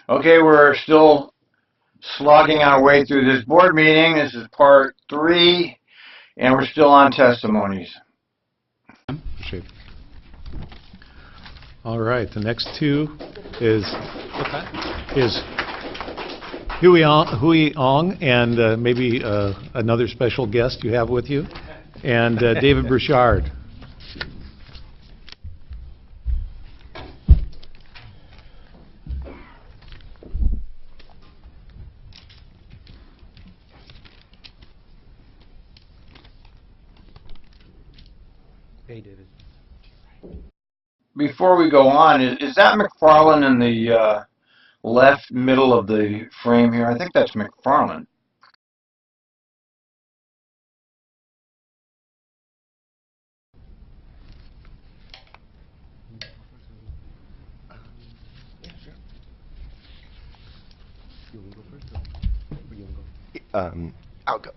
Okay, we're still slogging our way through this board meeting. This is part 3, and we're still on testimonies. All right, the next two is Hui Ong and maybe another special guest you have with you, and David Burchard. Hey, David. Before we go on, is that McFarland in the left middle of the frame here? I think that's McFarland. I'll go.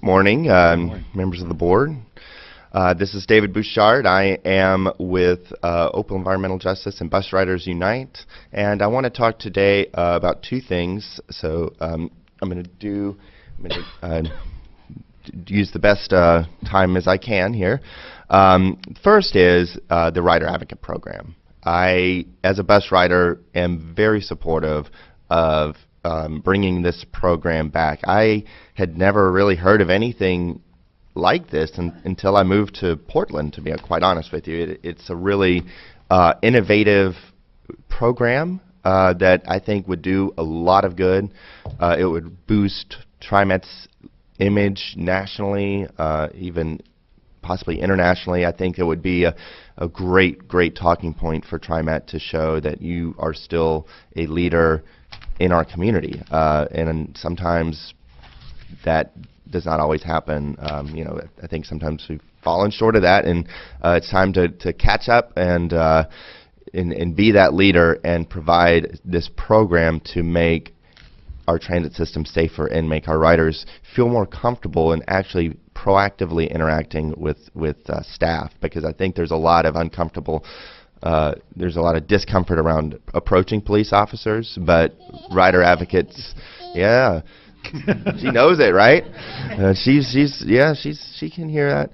Morning, members of the board. This is David Bouchard. I am with Opal Environmental Justice and Bus Riders Unite, and I want to talk today about two things. So I'm going to use the best time as I can here. First is the Rider Advocate Program. I, as a bus rider, am very supportive of bringing this program back. I had never really heard of anything like this until I moved to Portland, to be quite honest with you. It's a really innovative program that I think would do a lot of good. It would boost TRIMET's image nationally, even possibly internationally. I think it would be a great talking point for TRIMET to show that you are still a leader in our community, and sometimes that does not always happen. You know, I think sometimes we've fallen short of that, and it's time to catch up and be that leader and provide this program to make our transit system safer and make our riders feel more comfortable and actually proactively interacting with staff, because I think there's a lot of there's a lot of discomfort around approaching police officers, but rider advocates, yeah, she knows it, right? She can hear that.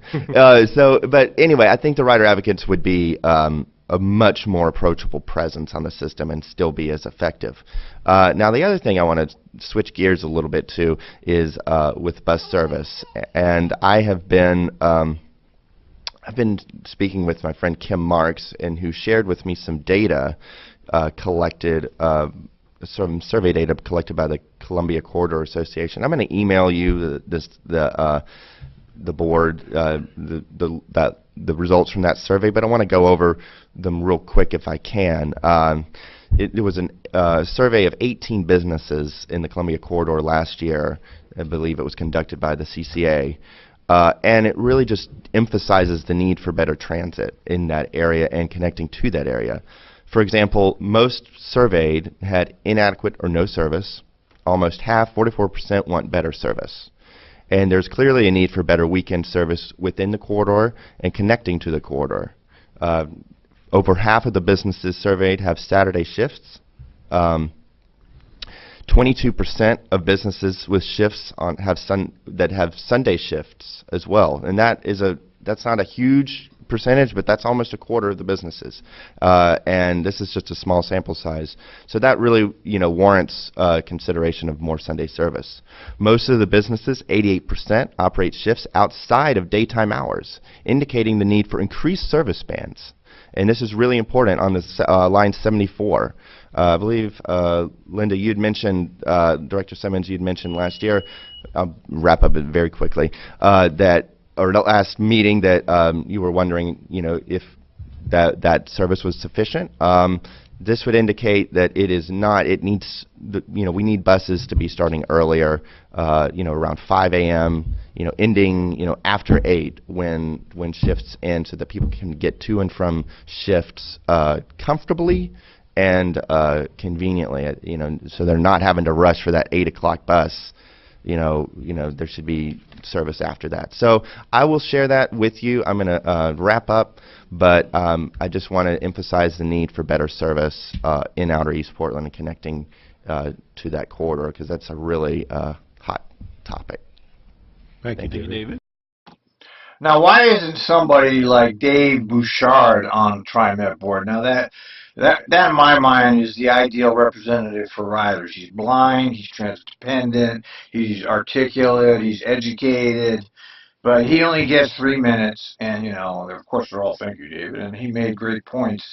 But anyway, I think the rider advocates would be a much more approachable presence on the system and still be as effective. Now, the other thing I want to switch gears a little bit to is with bus service, and I have been I've been speaking with my friend Kim Marks, and who shared with me some data collected, some survey data collected by the Columbia Corridor Association. I'm going to email you the board the results from that survey, but I want to go over them real quick if I can. It was a survey of 18 businesses in the Columbia Corridor last year. I believe it was conducted by the CCA. And it really just emphasizes the need for better transit in that area and connecting to that area. For example, most surveyed had inadequate or no service. Almost half, 44%, want better service. And there's clearly a need for better weekend service within the corridor and connecting to the corridor. Over half of the businesses surveyed have Saturday shifts. 22% of businesses with shifts have Sunday shifts as well, and that's not a huge percentage, but that's almost a quarter of the businesses, and this is just a small sample size. So that really, warrants consideration of more Sunday service. Most of the businesses, 88%, operate shifts outside of daytime hours, indicating the need for increased service spans. And this is really important on this line 74. I believe, Linda, you'd mentioned, Director Simmons, you'd mentioned last year, I'll wrap up it very quickly, or the last meeting that you were wondering, if that service was sufficient. This would indicate that it is not. It needs, we need buses to be starting earlier, around 5 a.m., ending, after 8 when shifts end, so that people can get to and from shifts comfortably and conveniently, so they're not having to rush for that 8 o'clock bus there should be service after that. So I will share that with you. I'm going to wrap up, but I just want to emphasize the need for better service in Outer East Portland and connecting to that corridor, because that's a really hot topic. Thank you, David. Now, why isn't somebody like Dave Bouchard on TRIMET board? Now, that in my mind is the ideal representative for riders. He's blind, he's trans-dependent, he's articulate, he's educated, but he only gets 3 minutes, and, of course, they're all, thank you, David, and he made great points.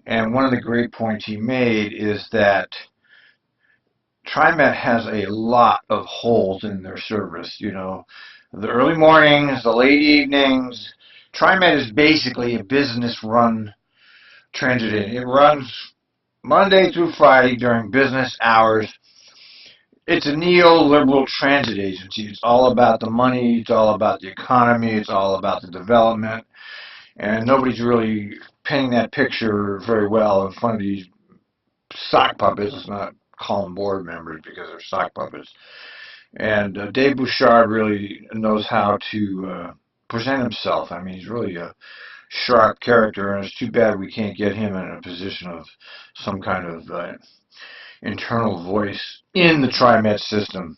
And one of the great points he made is that TRIMET has a lot of holes in their service, the early mornings, the late evenings. TRIMET is basically a business-run transit agency. It runs Monday through Friday during business hours. It's a neoliberal transit agency. It's all about the money. It's all about the economy. It's all about the development. And nobody's really painting that picture very well in front of these sock puppets. Let's not call them board members because they're sock puppets. And Dave Bouchard really knows how to present himself. I mean, he's really a sharp character, and it's too bad we can't get him in a position of some kind of internal voice in the TRIMET system.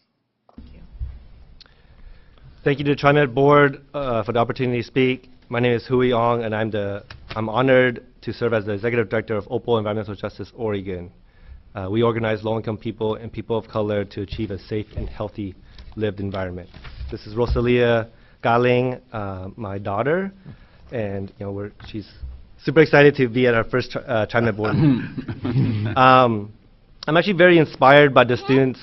Thank you to the TRIMET board for the opportunity to speak. My name is Hui Ong, and I'm honored to serve as the executive director of Opal Environmental Justice Oregon. We organize low-income people and people of color to achieve a safe and healthy lived environment. This is Rosalia Galing, my daughter, and she's super excited to be at our first TRIMET board. I'm actually very inspired by the students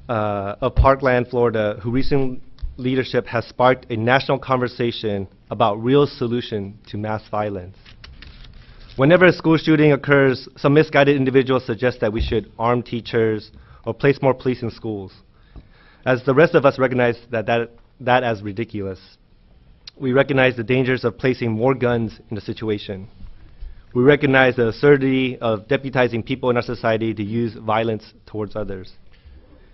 of Parkland, Florida, who recent leadership has sparked a national conversation about real solution to mass violence. Whenever a school shooting occurs, some misguided individuals suggest that we should arm teachers or place more police in schools, as the rest of us recognize that as ridiculous. We recognize the dangers of placing more guns in the situation. We recognize the absurdity of deputizing people in our society to use violence towards others.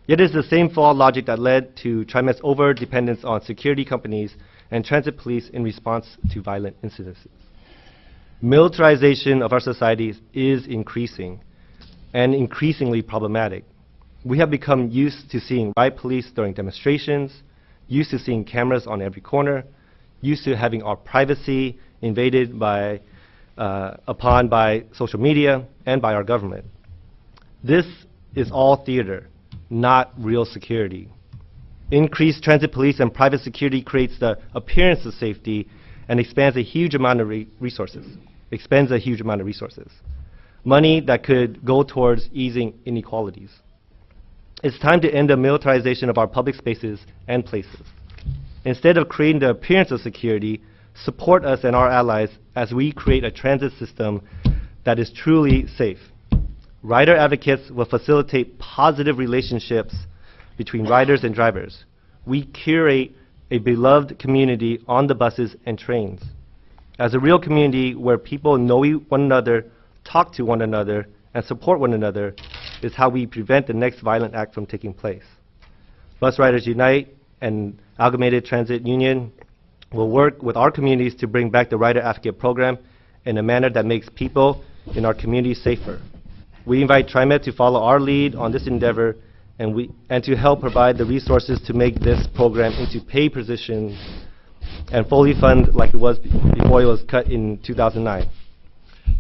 Yet it is the same flawed logic that led to TRIMET's over-dependence on security companies and transit police in response to violent incidences. Militarization of our societies is increasing and increasingly problematic. We have become used to seeing riot police during demonstrations, used to seeing cameras on every corner, used to having our privacy invaded upon by social media and by our government. This is all theater, not real security. Increased transit police and private security creates the appearance of safety and expends a huge amount of resources. Money that could go towards easing inequalities. It's time to end the militarization of our public spaces and places. Instead of creating the appearance of security, support us and our allies as we create a transit system that is truly safe. Rider advocates will facilitate positive relationships between riders and drivers. We curate a beloved community on the buses and trains. As a real community where people know one another, talk to one another, and support one another is how we prevent the next violent act from taking place. Bus Riders Unite and Amalgamated Transit Union will work with our communities to bring back the Rider Advocate Program in a manner that makes people in our communities safer. We invite TRIMET to follow our lead on this endeavor and to help provide the resources to make this program into paid positions and fully fund like it was before it was cut in 2009.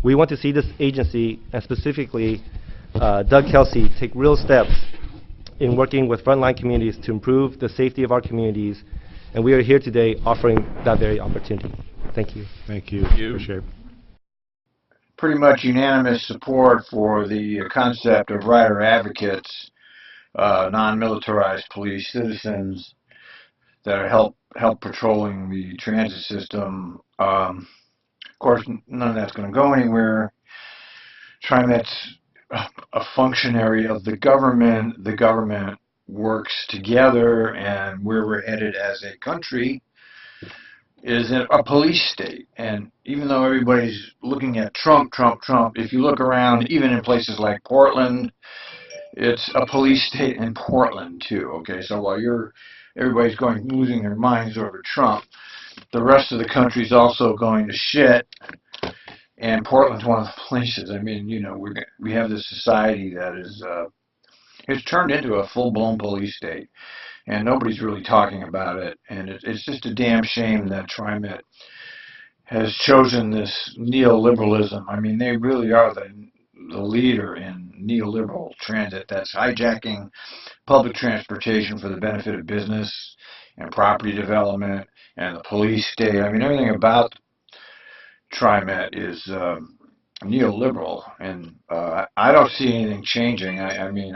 We want to see this agency, and specifically Doug Kelsey, take real steps in working with frontline communities to improve the safety of our communities, and we are here today offering that very opportunity. Thank you. Thank you. Appreciate it. Pretty much unanimous support for the concept of rider advocates, non-militarized police citizens that help patrolling the transit system. Of course, none of that's going to go anywhere. TRIMET's a functionary of the government. The government works together, and where we're headed as a country is a police state. And even though everybody's looking at Trump, if you look around, even in places like Portland, it's a police state in Portland too. Okay, so while everybody's losing their minds over Trump, the rest of the country's also going to shit. And Portland's one of the places. I mean, you know, we have this society that is it's turned into a full-blown police state, and nobody's really talking about it. And it's just a damn shame that TriMet has chosen this neoliberalism. I mean, they really are the leader in neoliberal transit that's hijacking public transportation for the benefit of business and property development and the police state. I mean, everything about TriMet is neoliberal, and I don't see anything changing. I mean,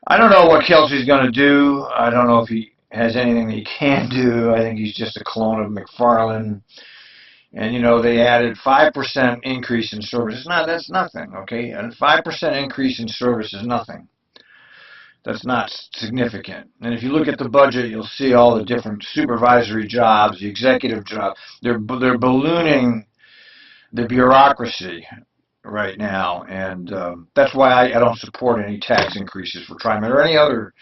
I don't know what Kelsey's going to do. I don't know if he has anything he can do. I think he's just a clone of McFarlane. And, you know, they added 5% increase in service. That's nothing, okay? And 5% increase in service is nothing. That's not significant. And if you look at the budget, you'll see all the different supervisory jobs, the executive jobs. They're ballooning the bureaucracy right now, and that's why I don't support any tax increases for TriMet or any other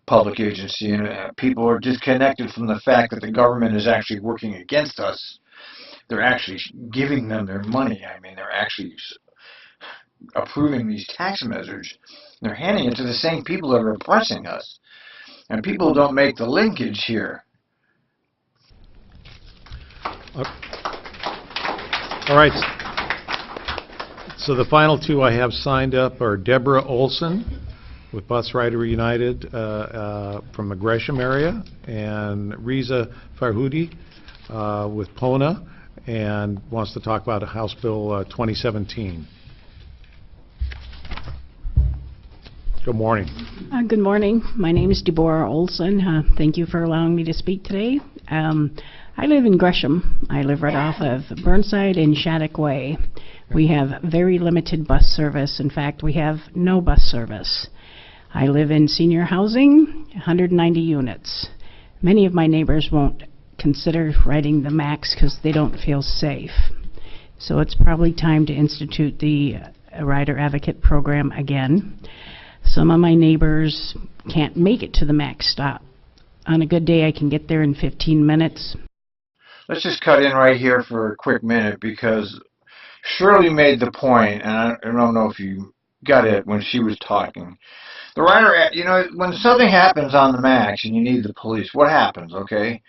public agency. And people are disconnected from the fact that the government is actually working against us. They're actually giving them their money. I mean, they're actually approving these tax measures. They're handing it to the same people that are oppressing us. And people don't make the linkage here. All right. So the final two I have signed up are Deborah Olson with Bus Rider United from the Gresham area, and Riza Farhudi with PONA, and wants to talk about House Bill 2017. Good morning. Good morning. My name is Deborah Olson. Thank you for allowing me to speak today. I live in Gresham. I live right off of Burnside and Shattuck Way. We have very limited bus service. In fact, we have no bus service. I live in senior housing, 190 units. Many of my neighbors won't consider riding the MAX because they don't feel safe. So it's probably time to institute the Rider Advocate program again. Some of my neighbors can't make it to the MAX stop. On a good day, I can get there in 15 minutes. Let's just cut in right here for a quick minute, because Shirley made the point, and I don't know if you got it when she was talking. The rider, you know, when something happens on the MAX and you need the police, what happens, okay?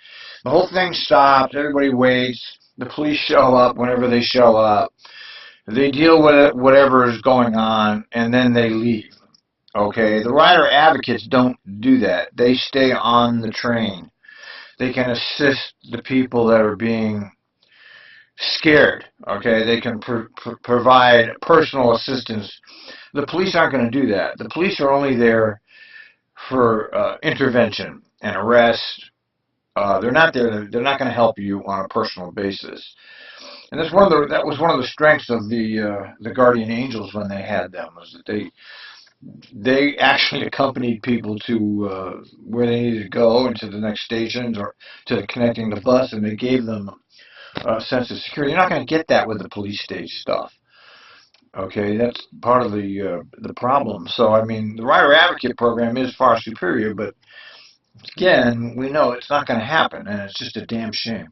The whole thing stops, everybody waits, the police show up whenever they show up, they deal with it, whatever is going on, and then they leave, okay? The rider advocates don't do that. They stay on the train. They can assist the people that are being scared, okay? They can provide personal assistance. The police aren't going to do that. The police are only there for intervention and arrest. They're not there. They're not going to help you on a personal basis. And that's that was one of the strengths of the Guardian Angels when they had them, was that they actually accompanied people to where they needed to go and to the next stations or to connecting the bus, and they gave them a sense of security. You're not going to get that with the police state stuff. Okay, that's part of the problem. So, I mean, the Rider Advocate program is far superior, but again, we know it's not going to happen, and it's just a damn shame.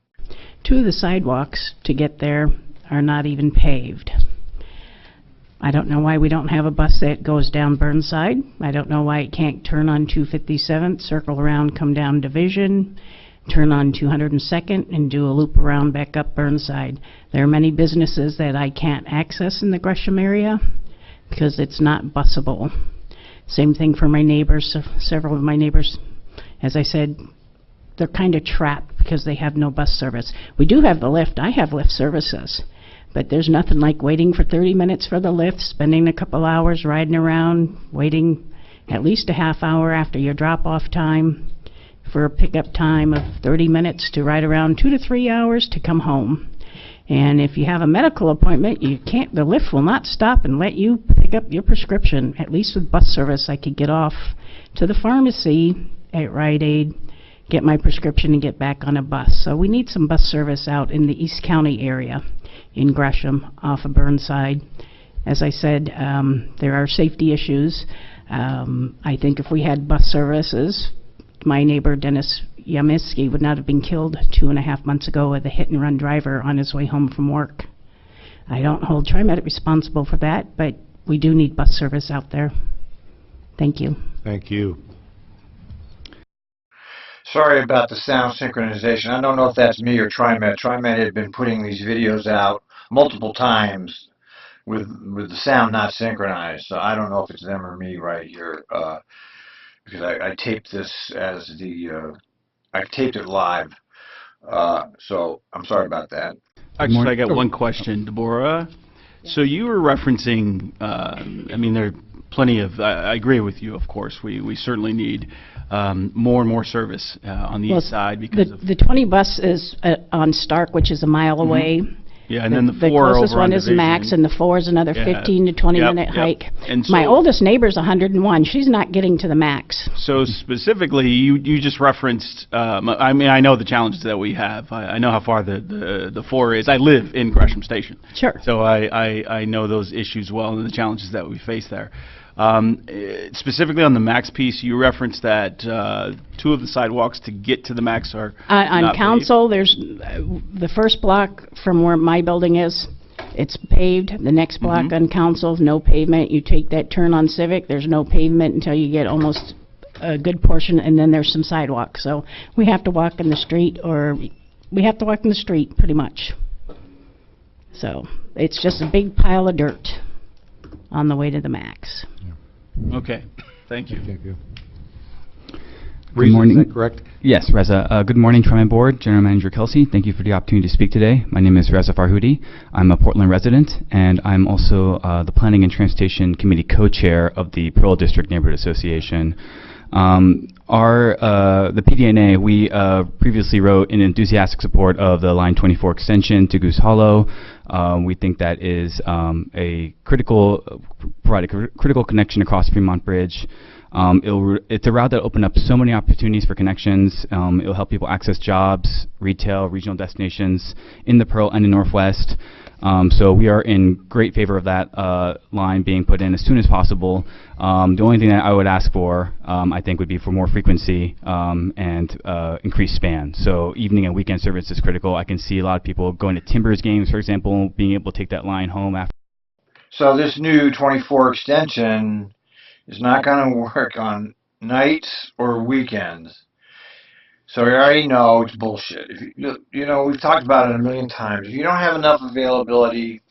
2 of the sidewalks to get there are not even paved. I don't know why we don't have a bus that goes down Burnside. I don't know why it can't turn on 257th, circle around, come down Division, turn on 202nd, and do a loop around back up Burnside. There are many businesses that I can't access in the Gresham area because it's not busable. Same thing for my neighbors. Several of my neighbors, as I said, they're kind of trapped because they have no bus service. We do have the lift. I have lift services. But there's nothing like waiting for 30 minutes for the lift, spending a couple hours riding around, waiting at least a half hour after your drop-off time for a pickup time of 30 minutes to ride around 2 to 3 hours to come home. And if you have a medical appointment, the lift will not stop and let you pick up your prescription. At least with bus service, I could get off to the pharmacy at Rite Aid, get my prescription, and get back on a bus. So we need some bus service out in the East County area in Gresham off of Burnside. As I said, there are safety issues. I think if we had bus services, my neighbor Dennis Yamiski would not have been killed 2.5 months ago with a hit-and-run driver on his way home from work. I don't hold TriMet responsible for that, but we do need bus service out there. Thank you. Thank you. Sorry about the sound synchronization. I don't know if that's me or TriMet. TriMet had been putting these videos out multiple times with the sound not synchronized. So I don't know if it's them or me right here, because I taped this as I taped it live. So I'm sorry about that. Actually, I got one question, Deborah. So you were referencing, I mean, there are plenty of, I agree with you, of course. We certainly need more and more service on the east side because the 20 bus is on Stark, which is a mile away. Yeah, and then the 4 closest over on one is Division. Max, and the 4 is another 15 to 20 minute hike. And My so- oldest neighbor's 101. She's not getting to the Max. So specifically, you just referenced. I mean, I know the challenges that we have. I know how far the 4 is. I live in Gresham Station. Sure. So I know those issues well and the challenges that we face there. Specifically on the Max piece, you referenced that 2 of the sidewalks to get to the Max are On not Council, there's the first block from where my building is, it's paved. The next block on Council, no pavement. You take that turn on Civic, there's no pavement until you get almost a good portion, and then there's some sidewalks. So we have to walk in the street, pretty much. So it's just a big pile of dirt on the way to the Max. paved. Okay, thank you. Thank you. Good morning. Is that correct? Yes, Reza. Good morning, TRIMET Board, General Manager Kelsey. Thank you for the opportunity to speak today. My name is Reza Farhoudi. I'm a Portland resident, and I'm also the Planning and Transportation Committee co-chair of the Pearl District Neighborhood Association. The PDNA, we previously wrote in enthusiastic support of the Line 24 extension to Goose Hollow. We think that is provide a critical connection across Fremont Bridge. It's a route that opened up so many opportunities for connections. It'll help people access jobs, retail, regional destinations in the Pearl and the Northwest. So we are in great favor of that line being put in as soon as possible. The only thing that I would ask for, I think, would be for more frequency and increased span. So evening and weekend service is critical. I can see a lot of people going to Timbers games, for example, being able to take that line home after. So this new 24 extension is not going to work on nights or weekends. So we already know it's bullshit. If you know, we've talked about it a million times. If you don't have enough availability,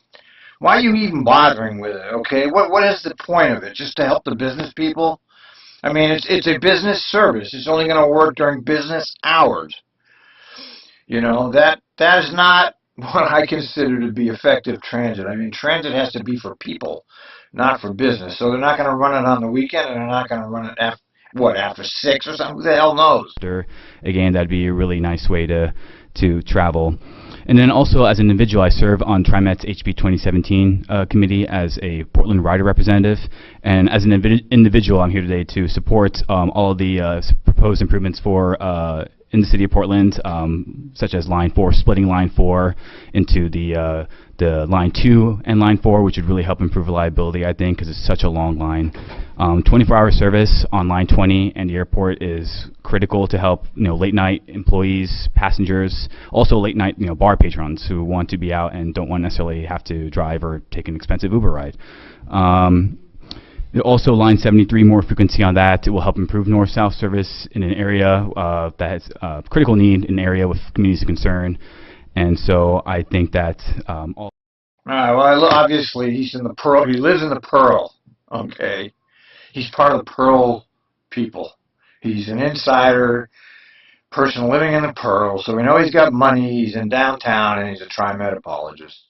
why are you even bothering with it? Okay, what is the point of it? Just to help the business people? I mean, it's a business service. It's only going to work during business hours. You know, that is not what I consider to be effective transit. I mean, transit has to be for people, not for business. So they're not going to run it on the weekend, and they're not going to run it after 6 or something? Who the hell knows? Again, that'd be a really nice way to travel. And then also, as an individual, I serve on TriMet's HB 2017 committee as a Portland rider representative. And as an individual, I'm here today to support all of the proposed improvements for in the city of Portland, such as Line 4, splitting Line 4 into the Line 2 and Line 4, which would really help improve reliability, I think, because it's such a long line. 24-hour service on Line 20 and the airport is critical to help, late night employees, passengers, also late night, bar patrons who want to be out and don't want to necessarily have to drive or take an expensive Uber ride. Also, Line 73, more frequency on that. It will help improve north-south service in an area that has critical need, an area with communities of concern. And so I think that all right, well, obviously he's in the Pearl. He lives in the Pearl. Okay, he's part of the Pearl people. He's an insider person living in the Pearl, so we know he's got money. He's in downtown, and he's a TriMet apologist.